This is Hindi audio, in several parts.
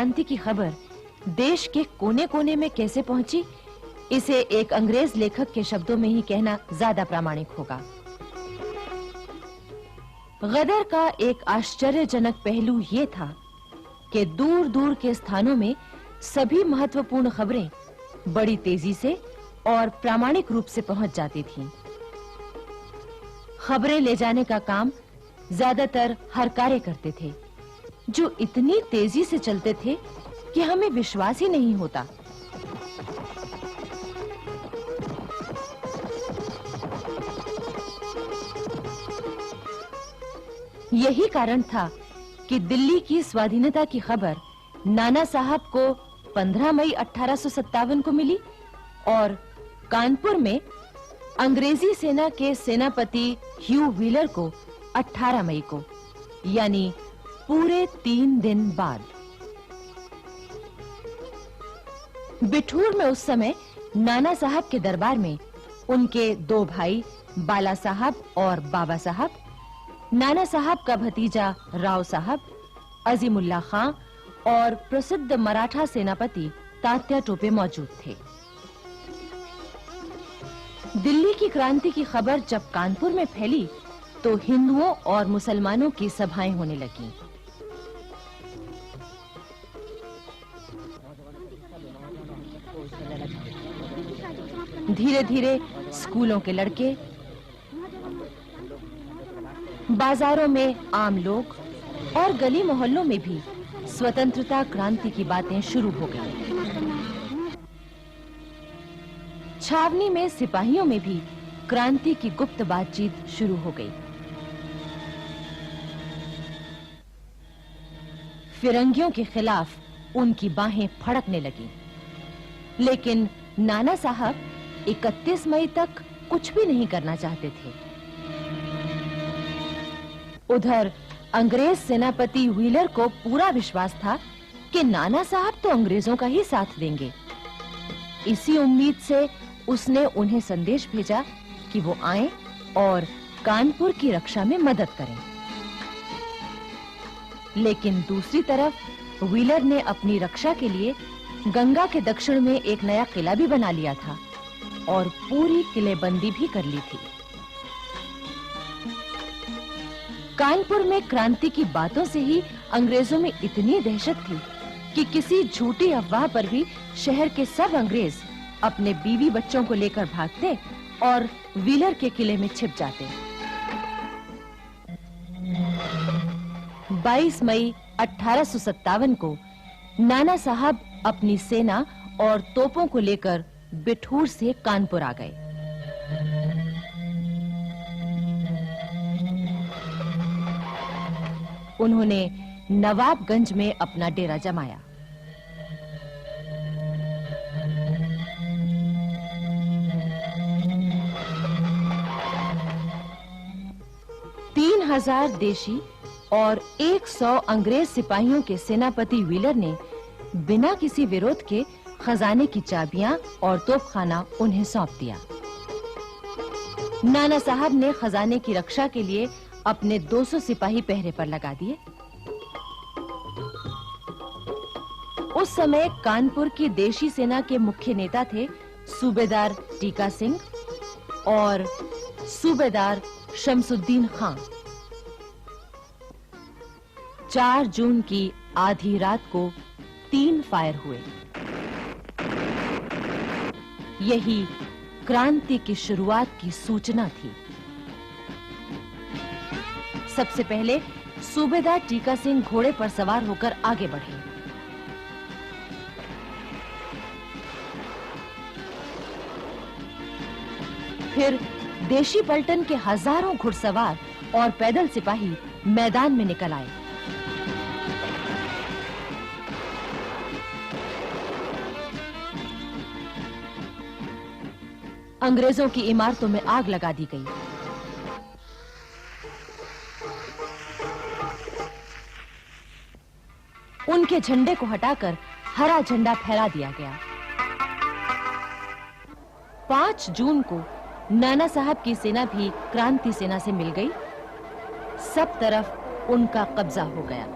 क्रांति की खबर देश के कोने-कोने में कैसे पहुंची, इसे एक अंग्रेज लेखक के शब्दों में ही कहना ज्यादा प्रामाणिक होगा। गदर का एक आश्चर्यजनक पहलू यह था कि दूर-दूर के स्थानों में सभी महत्वपूर्ण खबरें बड़ी तेजी से और प्रामाणिक रूप से पहुंच जाती थीं। खबरें ले जाने का काम ज्यादातर हरकारे करते थे, जो इतनी तेजी से चलते थे कि हमें विश्वास ही नहीं होता। यही कारण था कि दिल्ली की स्वाधीनता की खबर नाना साहब को 15 मई 1857 को मिली और कानपुर में अंग्रेजी सेना के सेनापति ह्यू व्हीलर को 18 मई को, यानी पूरे 3 दिन बाद। बिठूर में उस समय नाना साहब के दरबार में उनके 2 भाई बाला साहब और बाबा साहब, नाना साहब का भतीजा राव साहब, अजीमुल्ला खां और प्रसिद्ध मराठा सेनापति तात्या टोपे मौजूद थे। दिल्ली की क्रांति की खबर जब कानपुर में फैली तो हिंदुओं और मुसलमानों की सभाएं होने लगीं। धीरे-धीरे स्कूलों के लड़के, बाजारों में आम लोग और गली मोहल्लों में भी स्वतंत्रता क्रांति की बातें शुरू हो गईं। छावनी में सिपाहियों में भी क्रांति की गुप्त बातचीत शुरू हो गई। फिरंगियों के खिलाफ उनकी बाहें फड़कने लगीं। लेकिन नाना साहब 31 मई तक कुछ भी नहीं करना चाहते थे। उधर अंग्रेज सेनापति व्हीलर को पूरा विश्वास था कि नाना साहब तो अंग्रेजों का ही साथ देंगे। इसी उम्मीद से उसने उन्हें संदेश भेजा कि वो आएं और कानपुर की रक्षा में मदद करें। लेकिन दूसरी तरफ व्हीलर ने अपनी रक्षा के लिए गंगा के दक्षिण में एक नया किला भी बना लिया था और पूरी किलेबंदी भी कर ली थी। कानपुर में क्रांति की बातों से ही अंग्रेजों में इतनी दहशत थी कि किसी झूठी अफवाह पर भी शहर के सब अंग्रेज अपने बीवी बच्चों को लेकर भागते और व्हीलर के किले में छिप जाते। 22 मई 1857 को नाना साहब अपनी सेना और तोपों को लेकर बिठूर से कानपुर आ गए। उन्होंने नवाबगंज में अपना डेरा जमाया। तीन 3000 देशी और 100 अंग्रेज सिपाहियों के सेनापति व्हीलर ने बिना किसी विरोध के खजाने की चाबियां और तोपखाना उन्हें सौंप दिया। नाना साहब ने खजाने की रक्षा के लिए अपने 200 सिपाही पहरे पर लगा दिए। उस समय कानपुर की देशी सेना के मुख्य नेता थे सूबेदार टीका सिंह और सूबेदार शमसुद्दीन खां। 4 जून की आधी रात को 3 फायर हुए। यही क्रांति की शुरुआत की सूचना थी। सबसे पहले सूबेदार टीका सिंह घोड़े पर सवार होकर आगे बढ़े। फिर देशी पलटन के हजारों घुड़सवार और पैदल सिपाही मैदान में निकल आए। अंग्रेजों की इमारतों में आग लगा दी गई। उनके झंडे को हटाकर हरा झंडा फहरा दिया गया। 5 जून को नाना साहब की सेना भी क्रांति सेना से मिल गई। सब तरफ उनका कब्जा हो गया।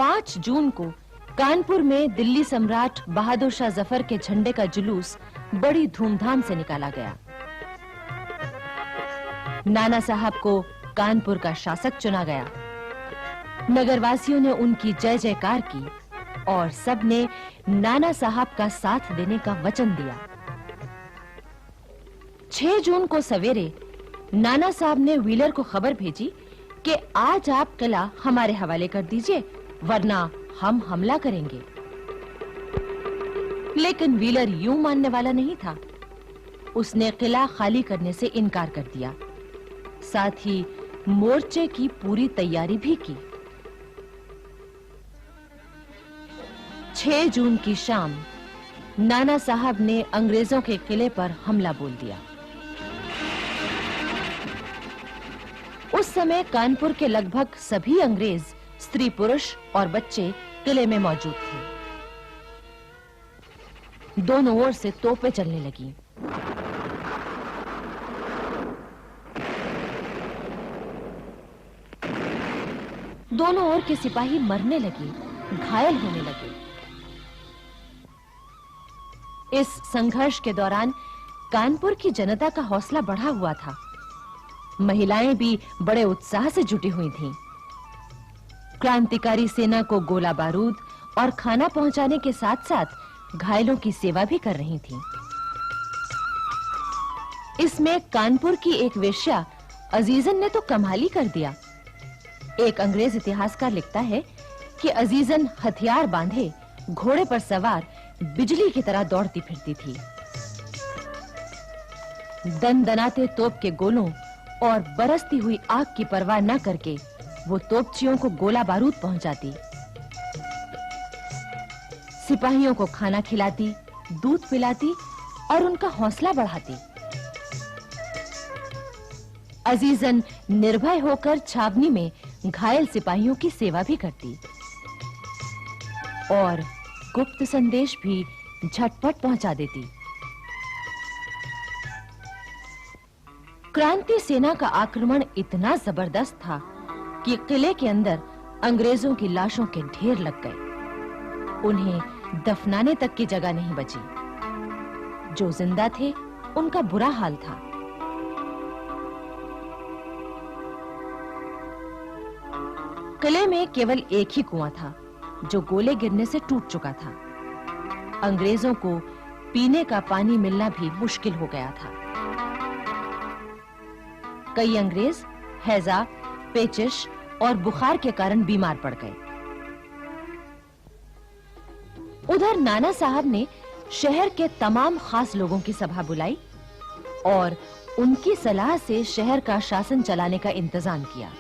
5 जून को कानपुर में दिल्ली सम्राट बहादुर शाह जफर के झंडे का जुलूस बड़ी धूमधाम से निकाला गया। नाना साहब को कानपुर का शासक चुना गया। नगरवासियों ने उनकी जय जयकार की और सबने नाना साहब का साथ देने का वचन दिया। 6 जून को सवेरे नाना साहब ने व्हीलर को खबर भेजी कि आज आप किला हमारे हवाले कर दीजिए, वरना हम हमला करेंगे। लेकिन व्हीलर यूं मानने वाला नहीं था। उसने किला खाली करने से इनकार कर दिया, साथ ही मोर्चे की पूरी तैयारी भी की। 6 जून की शाम नाना साहब ने अंग्रेजों के किले पर हमला बोल दिया। उस समय कानपुर के लगभग सभी अंग्रेज, स्त्री पुरुष और बच्चे किले में मौजूद थे। दोनों ओर से तोपें चलने लगीं। दोनों ओर के सिपाही मरने लगे, घायल होने लगे। इस संघर्ष के दौरान कानपुर की जनता का हौसला बढ़ा हुआ था। महिलाएं भी बड़े उत्साह से जुटी हुई थीं। क्रांतिकारी सेना को गोला बारूद और खाना पहुंचाने के साथ-साथ घायलों की सेवा भी कर रही थीं। इसमें कानपुर की एक वेश्या अजीजन ने तो कमाल ही कर दिया। एक अंग्रेज इतिहासकार लिखता है कि अजीजन हथियार बांधे घोड़े पर सवार बिजली की तरह दौड़ती फिरती थी। दनदनाते तोप के गोलों और बरसती हुई आग की परवाह न करके वो तोपचियों को गोला बारूद पहुंचाती, सिपाहियों को खाना खिलाती, दूध पिलाती और उनका हौसला बढ़ाती। अजीजन निर्भय होकर छावनी में घायल सिपाहियों की सेवा भी करती और गुप्त संदेश भी झटपट पहुंचा देती। क्रांति सेना का आक्रमण इतना जबरदस्त था कि किले के अंदर अंग्रेजों की लाशों के ढेर लग गए। उन्हें दफनाने तक की जगह नहीं बची। जो जिंदा थे उनका बुरा हाल था। किले में केवल एक ही कुआं था जो गोले गिरने से टूट चुका था। अंग्रेजों को पीने का पानी मिलना भी मुश्किल हो गया था। कई अंग्रेज हैजा, पेचिश और बुखार के कारण बीमार पड़ गए। उधर नाना साहब ने शहर के तमाम खास लोगों की सभा बुलाई और उनकी सलाह से शहर का शासन चलाने का इंतजाम किया।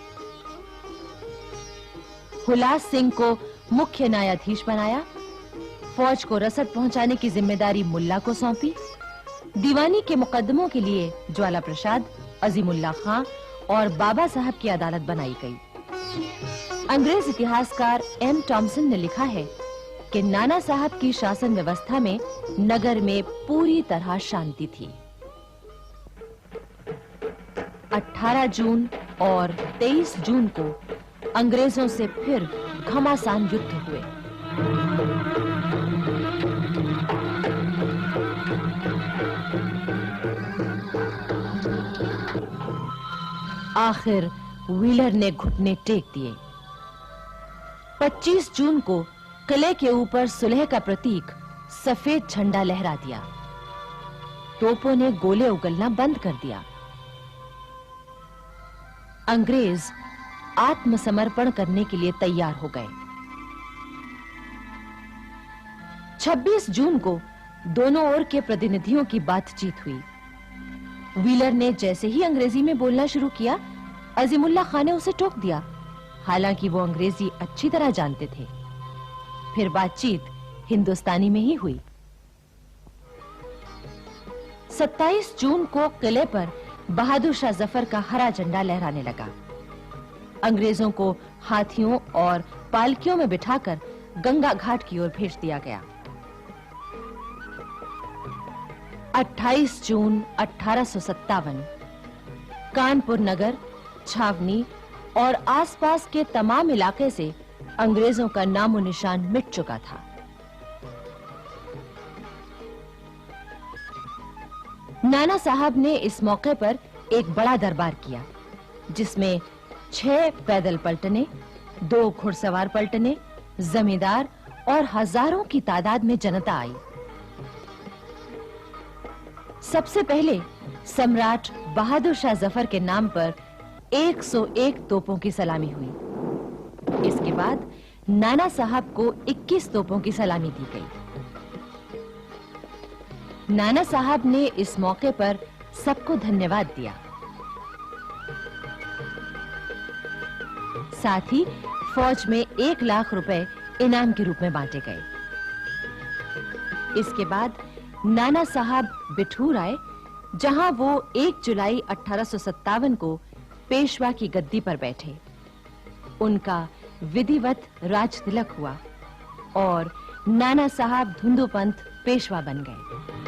हुलास सिंह को मुख्य न्यायाधीश बनाया, फौज को रसद पहुंचाने की जिम्मेदारी मुल्ला को सौंपी। दीवानी के मुकदमों के लिए ज्वाला प्रसाद, अजीमुल्लाह खां और बाबा साहब की अदालत बनाई गई। अंग्रेज इतिहासकार एम टॉमसन ने लिखा है कि नाना साहब की शासन व्यवस्था में नगर में पूरी तरह शांति थी। 18 जून और 23 जून को अंग्रेजों से फिर घमासान युद्ध हुए। आखिर व्हीलर ने घुटने टेक दिए। 25 जून को किले के ऊपर सुलह का प्रतीक सफेद झंडा लहरा दिया। तोपों ने गोले उगलना बंद कर दिया। अंग्रेज आत्मसमर्पण करने के लिए तैयार हो गए। 26 जून को दोनों ओर के प्रतिनिधियों की बातचीत हुई। व्हीलर ने जैसे ही अंग्रेजी में बोलना शुरू किया, अजीमुल्लाह खान ने उसे टोक दिया, हालांकि वो अंग्रेजी अच्छी तरह जानते थे। फिर बातचीत हिंदुस्तानी में ही हुई। 27 जून को किले पर बहादुर शाह जफर का हरा झंडा लहराने लगा। अंग्रेजों को हाथियों और पालकियों में बिठाकर गंगा घाट की ओर भेज दिया गया। 28 जून 1857 कानपुर नगर, छावनी और आसपास के तमाम इलाके से अंग्रेजों का नामो निशान मिट चुका था। नाना साहब ने इस मौके पर एक बड़ा दरबार किया, जिसमें 6 पैदल पलटने, 2 घुड़सवार पलटने, जमींदार और हजारों की तादाद में जनता आई। सबसे पहले सम्राट बहादुर शाह जफर के नाम पर 101 तोपों की सलामी हुई। इसके बाद नाना साहब को 21 तोपों की सलामी दी गई। नाना साहब ने इस मौके पर सबको धन्यवाद दिया। साथ ही फौज में 1 लाख रुपए इनाम के रूप में बांटे गए। इसके बाद नाना साहब बिठूर आए, जहां वो 1 जुलाई 1857 को पेशवा की गद्दी पर बैठे। उनका विधिवत राज तिलक हुआ और नाना साहब धुंधुपंत पेशवा बन गए।